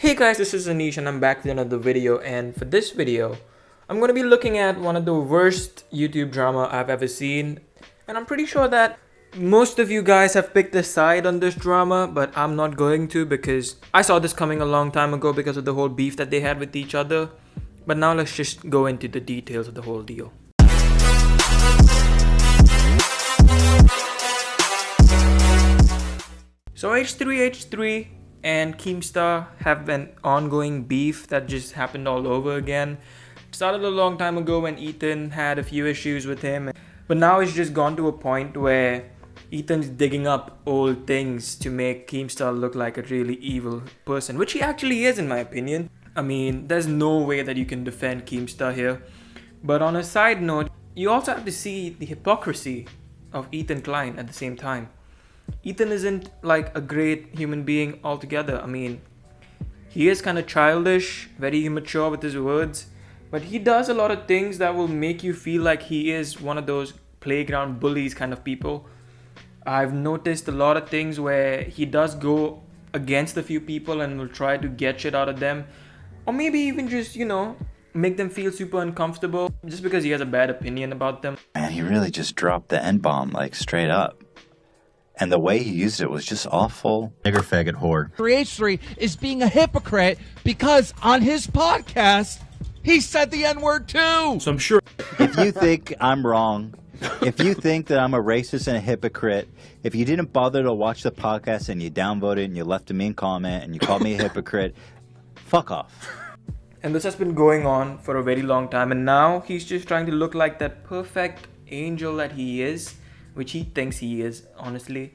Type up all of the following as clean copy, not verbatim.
Hey guys, this is Anish and I'm back with another video, and for this video I'm going to be looking at one of the worst YouTube drama I've ever seen, and I'm pretty sure that most of you guys have picked a side on this drama, but I'm not going to because I saw this coming a long time ago because of the whole beef that they had with each other. But now let's just go into the details of the whole deal. So H3h3 and Keemstar have an ongoing beef that just happened all over again. It started a long time ago when Ethan had a few issues with him, but now it's just gone to a point where Ethan's digging up old things to make Keemstar look like a really evil person, which he actually is in my opinion. I mean, there's no way that you can defend Keemstar here. But on a side note, you also have to see the hypocrisy of Ethan Klein at the same time. Ethan isn't like a great human being altogether. I mean, he is kind of childish, very immature with his words, but he does a lot of things that will make you feel like he is one of those playground bullies kind of people. I've noticed a lot of things where he does go against a few people and will try to get shit out of them, or maybe even just, make them feel super uncomfortable just because he has a bad opinion about them. Man, he really just dropped the N-bomb, like, straight up. And the way he used it was just awful. Nigger faggot whore. H3h3 is being a hypocrite because on his podcast, he said the N-word too. So I'm sure If you think I'm wrong, if you think that I'm a racist and a hypocrite, if you didn't bother to watch the podcast and you downvoted and you left a mean comment and you called me a hypocrite, fuck off. And this has been going on for a very long time, and now he's just trying to look like that perfect angel that he is, which he thinks he is, honestly.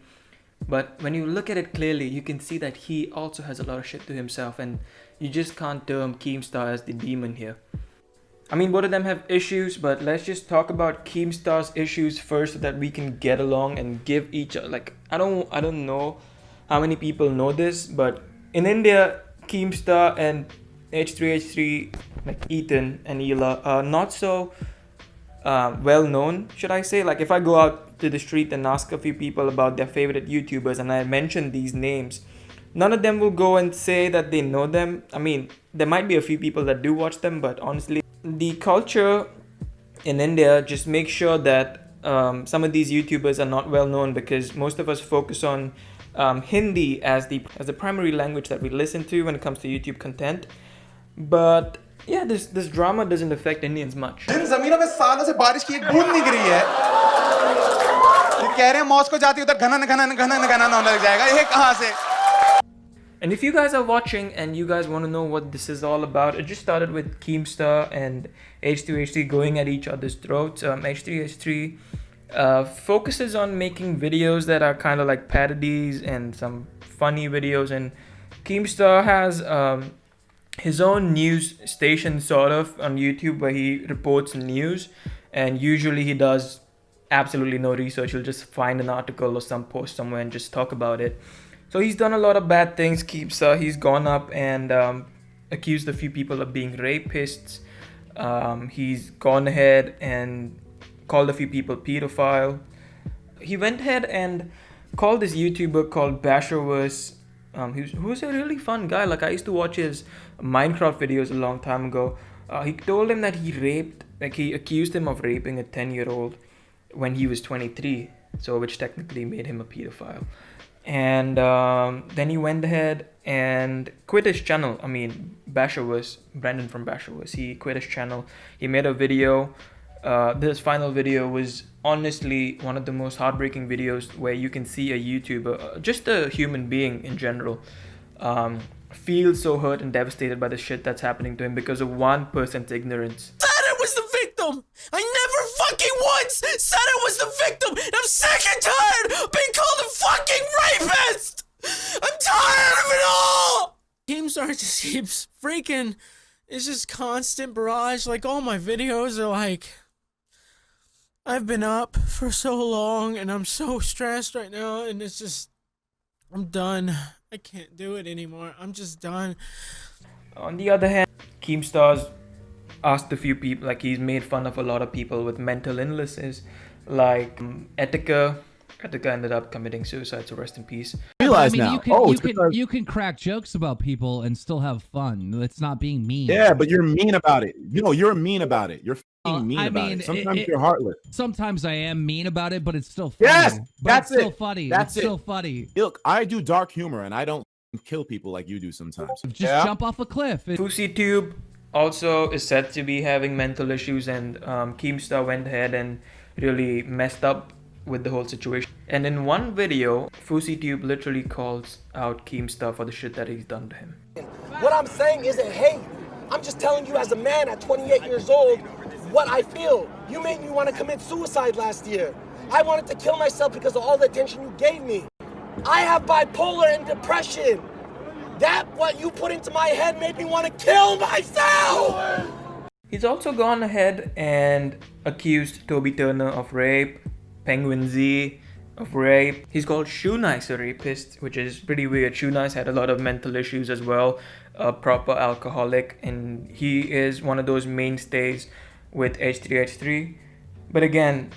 But when you look at it clearly, you can see that he also has a lot of shit to himself, and you just can't term Keemstar as the demon here. I mean, both of them have issues, but let's just talk about Keemstar's issues first so that we can get along and give each other, like, I don't know how many people know this, but in India, Keemstar and H3h3, like Ethan and Ela, are not so well known, should I say. Like, if I go out to the street and ask a few people about their favorite YouTubers and I mention these names, none of them will go and say that they know them. I mean, there might be a few people that do watch them, but honestly, the culture in India just makes sure that some of these YouTubers are not well known because most of us focus on Hindi as the primary language that we listen to when it comes to YouTube content. But yeah, this drama doesn't affect Indians much. जिन ज़मीनों में सालों से बारिश की एक बूंद नहीं गिरी है, ये कह रहे हैं मॉस्को जाती उधर घनन होने लग जाएगा, ये कहाँ से? And if you guys are watching and you guys want to know what this is all about, it just started with Keemstar and H3h3 going at each other's throats. H3h3 focuses on making videos that are kind of like parodies and some funny videos, and Keemstar has his own news station sort of on YouTube where he reports news, and usually he does absolutely no research. He'll just find an article or some post somewhere and just talk about it. So he's done a lot of bad things. He's gone up and accused a few people of being rapists. He's gone ahead and called a few people pedophile. He went ahead and called this YouTuber called Basherverse, who's a really fun guy. Like, I used to watch his Minecraft videos a long time ago. He told him that he accused him of raping a 10-year-old when he was 23, so which technically made him a pedophile. And then he went ahead and quit his channel. I mean, Basherverse, Brandon from Basherverse, he quit his channel. He made a video. This final video was honestly one of the most heartbreaking videos where you can see a YouTuber, just a human being in general, feel so hurt and devastated by the shit that's happening to him because of one person's ignorance. Said I was the victim. I never fucking once said I was the victim. And I'm sick and tired of being called a fucking rapist. I'm tired of it all. Keemstar just keeps freaking. It's just constant barrage. Like, all my videos are like, I've been up for so long and I'm so stressed right now, and it's just, I'm done. I can't do it anymore. I'm just done. On the other hand, Keemstar's asked a few people, like, he's made fun of a lot of people with mental illnesses, like Etika. Etika ended up committing suicide, so rest in peace. realize I mean, now. You can crack jokes about people and still have fun. It's not being mean. Yeah, but you're mean about it. You're mean about it. You're mean I about mean, it. Sometimes you're heartless. Sometimes I am mean about it, but it's still funny. Yes, that's it's still it. funny. That's it's still funny. Look, I do dark humor, and I don't kill people like you do sometimes. Just jump off a cliff. FouseyTube also is said to be having mental issues, and Keemstar went ahead and really messed up with the whole situation. And in one video, FouseyTube literally calls out Keemstar for the shit that he's done to him. What I'm saying isn't hate. I'm just telling you as a man at 28 years old what I feel. You made me want to commit suicide last year. I wanted to kill myself because of all the attention you gave me. I have bipolar and depression. That what you put into my head made me want to kill myself. He's also gone ahead and accused Toby Turner of rape, Penguin Z of rape. He's called Shoe Nice a rapist, which is pretty weird. Shoe Nice had a lot of mental issues as well, a proper alcoholic, and he is one of those mainstays with H3h3. But again,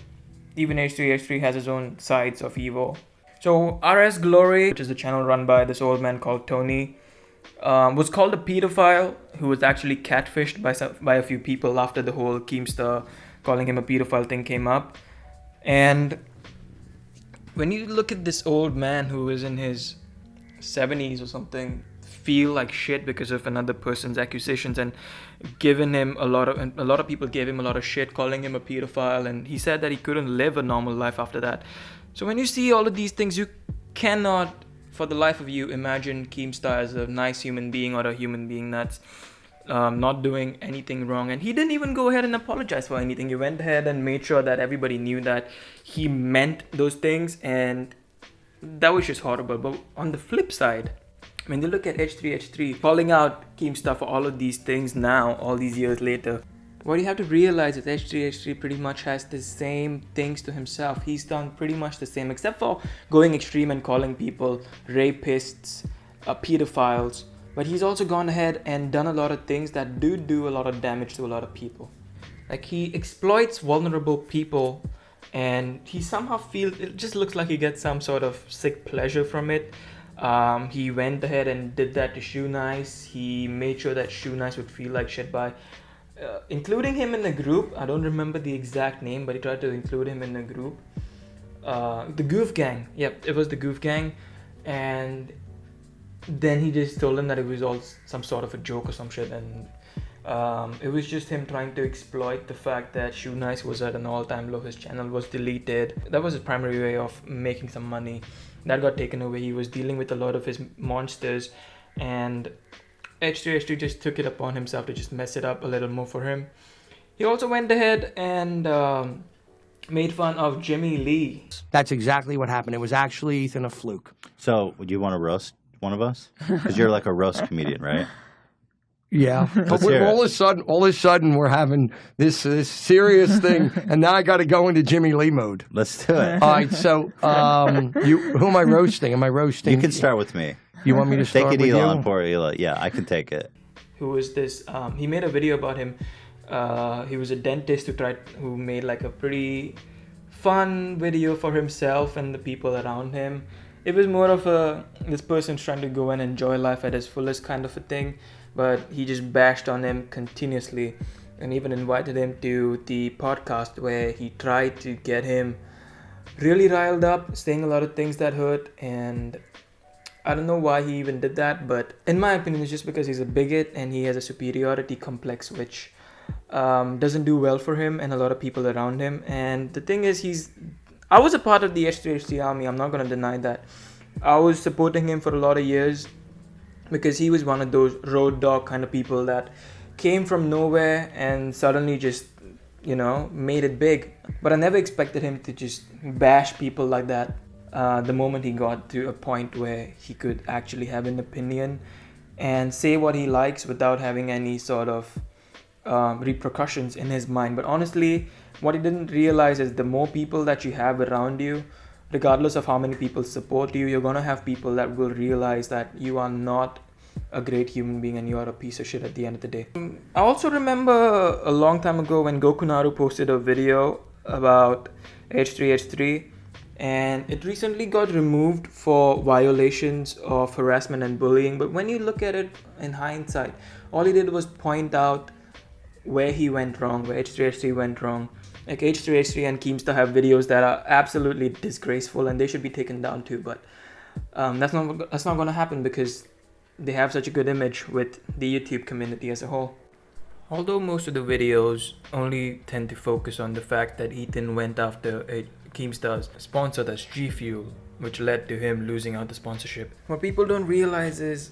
even H3h3 has his own sides of evil. So RS Glory, which is a channel run by this old man called Tony, was called a pedophile who was actually catfished by a few people after the whole Keemstar calling him a pedophile thing came up. And when you look at this old man who is in his 70s or something, feel like shit because of another person's accusations, and given him a lot of people gave him a lot of shit, calling him a pedophile, and he said that he couldn't live a normal life after that. So when you see all of these things, you cannot for the life of you imagine Keemstar as a nice human being or a human being that's not doing anything wrong. And he didn't even go ahead and apologize for anything. He went ahead and made sure that everybody knew that he meant those things, and that was just horrible. But on the flip side, when you look at H3h3 calling out Keemstar for all of these things now, all these years later, what you have to realize is H3h3 pretty much has the same things to himself. He's done pretty much the same, except for going extreme and calling people rapists, pedophiles. But he's also gone ahead and done a lot of things that do a lot of damage to a lot of people. Like, he exploits vulnerable people, and he somehow feels, it just looks like he gets some sort of sick pleasure from it. He went ahead and did that to Shoe Nice. He made sure that Shoe Nice would feel like shit by including him in the group. I don't remember the exact name, but he tried to include him in the group. The Goof Gang. Yep, it was the Goof Gang. And then he just told him that it was all some sort of a joke or some shit. And it was just him trying to exploit the fact that Shoe Nice was at an all-time low. His channel was deleted. That was his primary way of making some money. That got taken away. He was dealing with a lot of his monsters, and H3h3 just took it upon himself to just mess it up a little more for him. He also went ahead and made fun of Jimmy Lee. That's exactly what happened. It was actually, Ethan, a fluke. So, would you want to roast one of us? Because you're like a roast comedian, right? Yeah, but hear it. all of a sudden, we're having this serious thing, and now I got to go into Jimmy Lee mode. Let's do it. All right, so who am I roasting? Am I roasting? You can start with me. You want me to start take it, with Elon, you? poor Elon. Yeah, I can take it. Who was this? He made a video about him. He was a dentist who made like a pretty fun video for himself and the people around him. It was more of this person's trying to go and enjoy life at his fullest kind of a thing, but he just bashed on him continuously, and even invited him to the podcast where he tried to get him really riled up, saying a lot of things that hurt. And I don't know why he even did that, but in my opinion, it's just because he's a bigot and he has a superiority complex, which doesn't do well for him and a lot of people around him. And the thing is, I was a part of the H3h3 army. I'm not going to deny that. I was supporting him for a lot of years because he was one of those road dog kind of people that came from nowhere and suddenly just, made it big. But I never expected him to just bash people like that the moment he got to a point where he could actually have an opinion and say what he likes without having any sort of repercussions in his mind. But honestly, what he didn't realize is the more people that you have around you, regardless of how many people support you, you're going to have people that will realize that you are not a great human being and you are a piece of shit at the end of the day. I also remember a long time ago when Gokunaru posted a video about H3h3, and it recently got removed for violations of harassment and bullying. But when you look at it in hindsight, all he did was point out where he went wrong, where H3h3 went wrong. Like H3h3 and Keemstar have videos that are absolutely disgraceful and they should be taken down too, but that's not going to happen because they have such a good image with the YouTube community as a whole. Although most of the videos only tend to focus on the fact that Ethan went after Keemstar's sponsor, that's G Fuel, which led to him losing out the sponsorship. What people don't realize is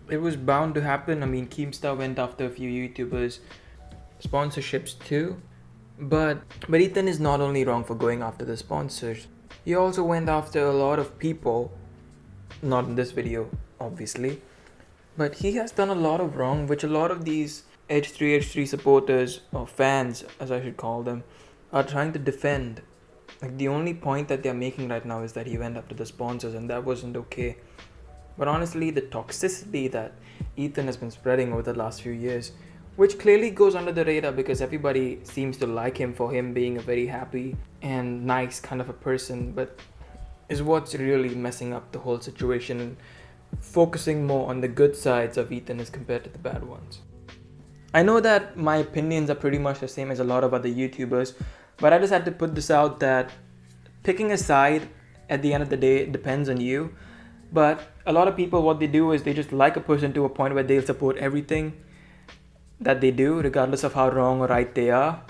it was bound to happen. I mean, Keemstar went after a few YouTubers sponsorships too, but Ethan is not only wrong for going after the sponsors, he also went after a lot of people, not in this video obviously, but he has done a lot of wrong which a lot of these H3h3 supporters, or fans as I should call them, are trying to defend. Like, the only point that they're making right now is that he went after the sponsors and that wasn't okay. But honestly, the toxicity that Ethan has been spreading over the last few years, which clearly goes under the radar because everybody seems to like him for him being a very happy and nice kind of a person, but is what's really messing up the whole situation and focusing more on the good sides of Ethan as compared to the bad ones. I know that my opinions are pretty much the same as a lot of other YouTubers, but I just had to put this out that picking a side at the end of the day depends on you. But a lot of people, what they do is they just like a person to a point where they'll support everything that they do, regardless of how wrong or right they are.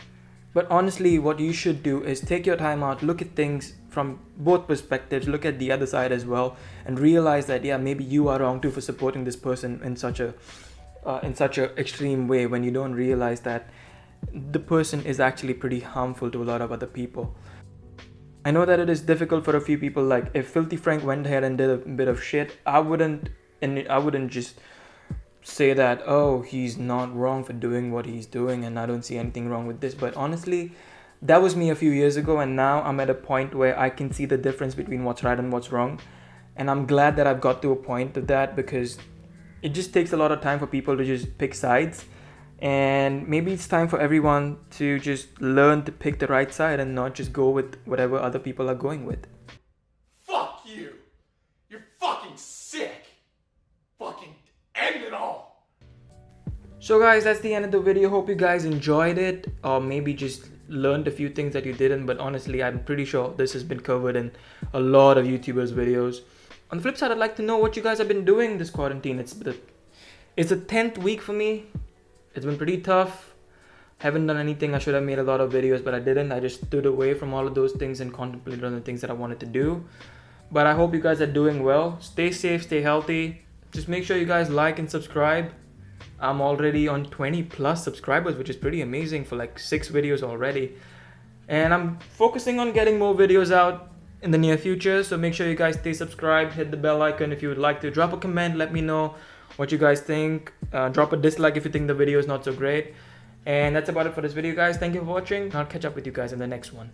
But honestly, what you should do is take your time out, look at things from both perspectives, look at the other side as well, and realize that, yeah, maybe you are wrong too for supporting this person in such a extreme way, when you don't realize that the person is actually pretty harmful to a lot of other people. I know that it is difficult for a few people. Like, if Filthy Frank went ahead and did a bit of shit, I wouldn't just say that, oh, he's not wrong for doing what he's doing and I don't see anything wrong with this. But honestly, that was me a few years ago, and now I'm at a point where I can see the difference between what's right and what's wrong. And I'm glad that I've got to a point of that, because it just takes a lot of time for people to just pick sides. And maybe it's time for everyone to just learn to pick the right side and not just go with whatever other people are going with. Fuck you! You're fucking sick! Fucking end it all! So guys, that's the end of the video. Hope you guys enjoyed it, or maybe just learned a few things that you didn't. But honestly, I'm pretty sure this has been covered in a lot of YouTubers' videos. On the flip side, I'd like to know what you guys have been doing this quarantine. It's the 10th week for me. It's been pretty tough. Haven't done anything. I should have made a lot of videos, but I didn't. I just stood away from all of those things and contemplated on the things that I wanted to do. But I hope you guys are doing well. Stay safe, stay healthy. Just make sure you guys like and subscribe. I'm already on 20 plus subscribers, which is pretty amazing for like 6 videos already. And I'm focusing on getting more videos out in the near future. So make sure you guys stay subscribed. Hit the bell icon if you would like to. Drop a comment. Let me know what you guys think. Drop a dislike if you think the video is not so great. And that's about it for this video, guys. Thank you for watching. I'll catch up with you guys in the next one.